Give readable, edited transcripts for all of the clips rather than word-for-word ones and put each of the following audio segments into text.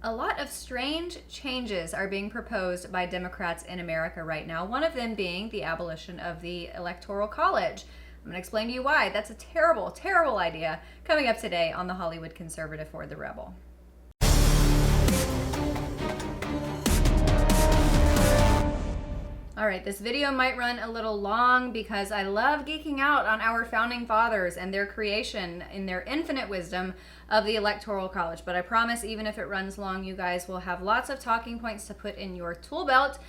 A lot of strange changes are being proposed by Democrats in America right now, one of them being the abolition of the Electoral College. I'm going to explain to you why. That's a terrible, terrible idea. Coming up today on The Hollywood Conservative or The Rebel. All right, this video might run a little long because I love geeking out on our founding fathers and their creation in their infinite wisdom of the Electoral College. But I promise, even if it runs long, you guys will have lots of talking points to put in your tool belt,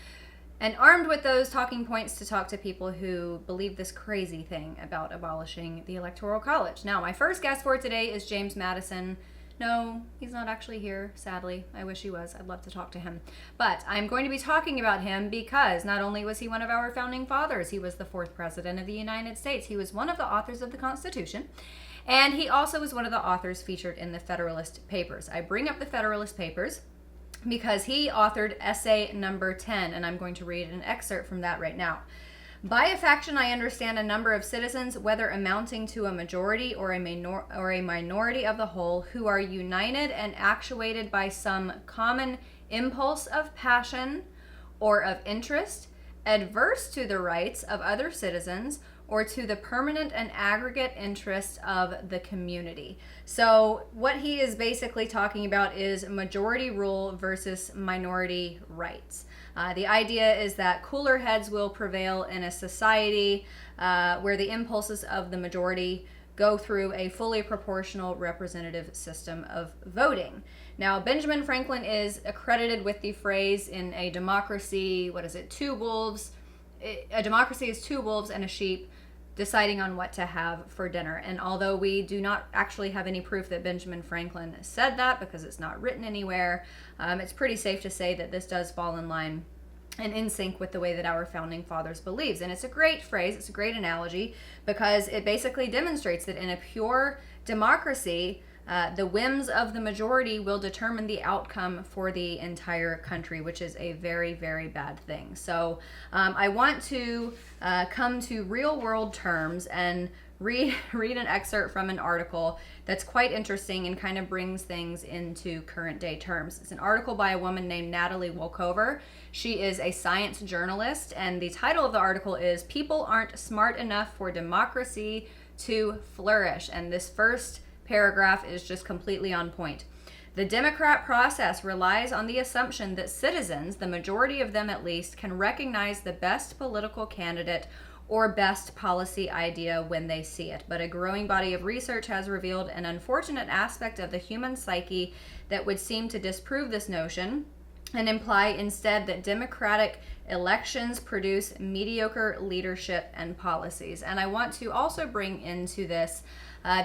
and armed with those talking points to talk to people who believe this crazy thing about abolishing the Electoral College. Now, my first guest for today is James Madison. No, he's not actually here, sadly. I wish he was. I'd love to talk to him. But I'm going to be talking about him because not only was he one of our founding fathers, he was the 4th president of the United States. He was one of the authors of the Constitution, and he also was one of the authors featured in the Federalist Papers. I bring up the Federalist Papers because he authored essay number 10, and I'm going to read an excerpt from that right now. By a faction, I understand a number of citizens, whether amounting to a majority or a minority of the whole, who are united and actuated by some common impulse of passion or of interest, adverse to the rights of other citizens or to the permanent and aggregate interests of the community. So what he is basically talking about is majority rule versus minority rights. The idea is that cooler heads will prevail in a society where the impulses of the majority go through a fully proportional representative system of voting. Now, Benjamin Franklin is accredited with the phrase in a democracy, a democracy is two wolves and a sheep deciding on what to have for dinner. And although we do not actually have any proof that Benjamin Franklin said that because it's not written anywhere, it's pretty safe to say that this does fall in line and in sync with the way that our founding fathers believes. And it's a great phrase, it's a great analogy, because it basically demonstrates that in a pure democracy, the whims of the majority will determine the outcome for the entire country, which is a very, very bad thing. So I want to come to real world terms and read an excerpt from an article that's quite interesting and kind of brings things into current day terms. It's an article by a woman named Natalie Wolkover. She is a science journalist, and the title of the article is "People Aren't Smart Enough for Democracy to Flourish." And this first paragraph is just completely on point. The Democrat process relies on the assumption that citizens, the majority of them at least, can recognize the best political candidate or best policy idea when they see it. But a growing body of research has revealed an unfortunate aspect of the human psyche that would seem to disprove this notion and imply instead that democratic elections produce mediocre leadership and policies. And I want to also bring into this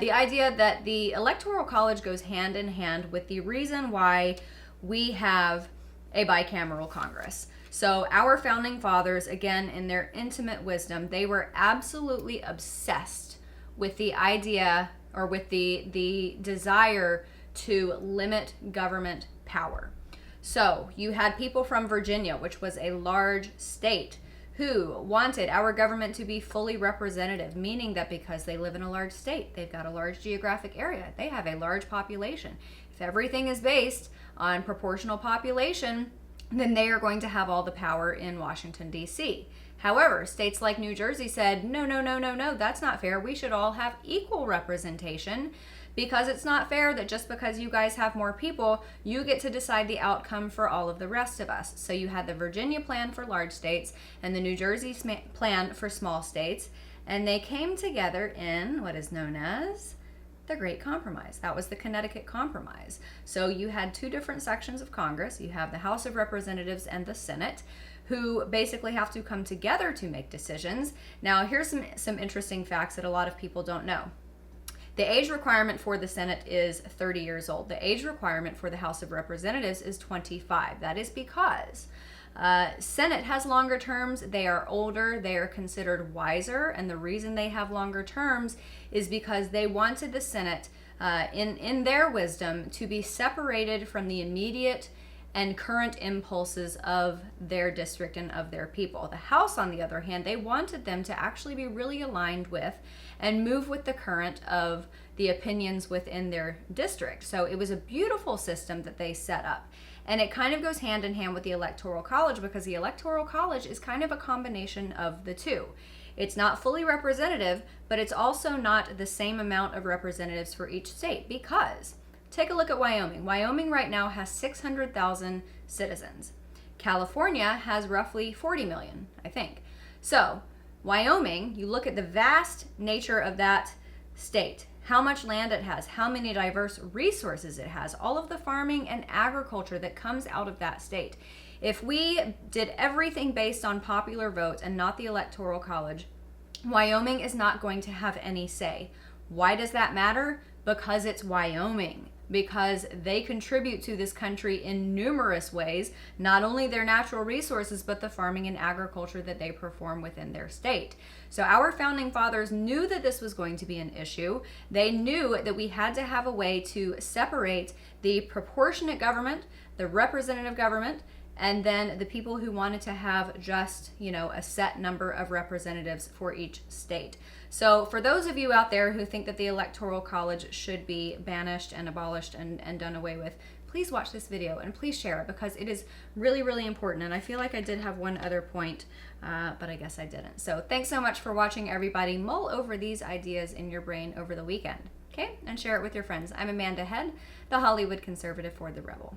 the idea that the Electoral College goes hand in hand with the reason why we have a bicameral Congress. So our founding fathers, again, in their intimate wisdom, they were absolutely obsessed with the idea or with the desire to limit government power. So you had people from Virginia, which was a large state, who wanted our government to be fully representative, meaning that because they live in a large state, they've got a large geographic area, they have a large population. If everything is based on proportional population, then they are going to have all the power in Washington, D.C. However, states like New Jersey said, no, that's not fair. We should all have equal representation, because it's not fair that just because you guys have more people, you get to decide the outcome for all of the rest of us. So you had the Virginia plan for large states and the New Jersey plan for small states, and they came together in what is known as the Great Compromise. That was the Connecticut Compromise. So you had two different sections of Congress. You have the House of Representatives and the Senate, who basically have to come together to make decisions. Now, here's some interesting facts that a lot of people don't know. The age requirement for the Senate is 30 years old. The age requirement for the House of Representatives is 25. That is because Senate has longer terms. They are older. They are considered wiser. And the reason they have longer terms is because they wanted the Senate, in their wisdom, to be separated from the immediate and current impulses of their district and of their people. The House, on the other hand, they wanted them to actually be really aligned with and move with the current of the opinions within their district. So it was a beautiful system that they set up. And it kind of goes hand in hand with the Electoral College, because the Electoral College is kind of a combination of the two. It's not fully representative, but it's also not the same amount of representatives for each state, because take a look at Wyoming. Wyoming right now has 600,000 citizens. California has roughly 40 million, I think. So Wyoming, you look at the vast nature of that state, how much land it has, how many diverse resources it has, all of the farming and agriculture that comes out of that state. If we did everything based on popular vote and not the Electoral College, Wyoming is not going to have any say. Why does that matter? Because it's Wyoming. Because they contribute to this country in numerous ways, not only their natural resources, but the farming and agriculture that they perform within their state. So our founding fathers knew that this was going to be an issue. They knew that we had to have a way to separate the proportionate government, the representative government, and then the people who wanted to have just, a set number of representatives for each state. So for those of you out there who think that the Electoral College should be banished and abolished and done away with, please watch this video and please share it, because it is really, really important. And I feel like I did have one other point, but I guess I didn't. So thanks so much for watching, everybody. Mull over these ideas in your brain over the weekend, okay? And share it with your friends. I'm Amanda Head, the Hollywood conservative for The Rebel.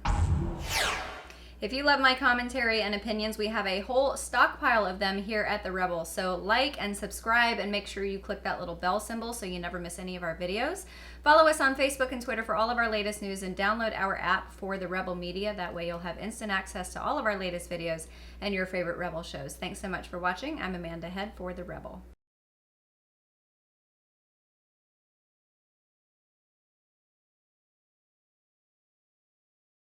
If you love my commentary and opinions, we have a whole stockpile of them here at The Rebel. So like and subscribe, and make sure you click that little bell symbol so you never miss any of our videos. Follow us on Facebook and Twitter for all of our latest news, and download our app for The Rebel Media. That way you'll have instant access to all of our latest videos and your favorite Rebel shows. Thanks so much for watching. I'm Amanda Head for The Rebel.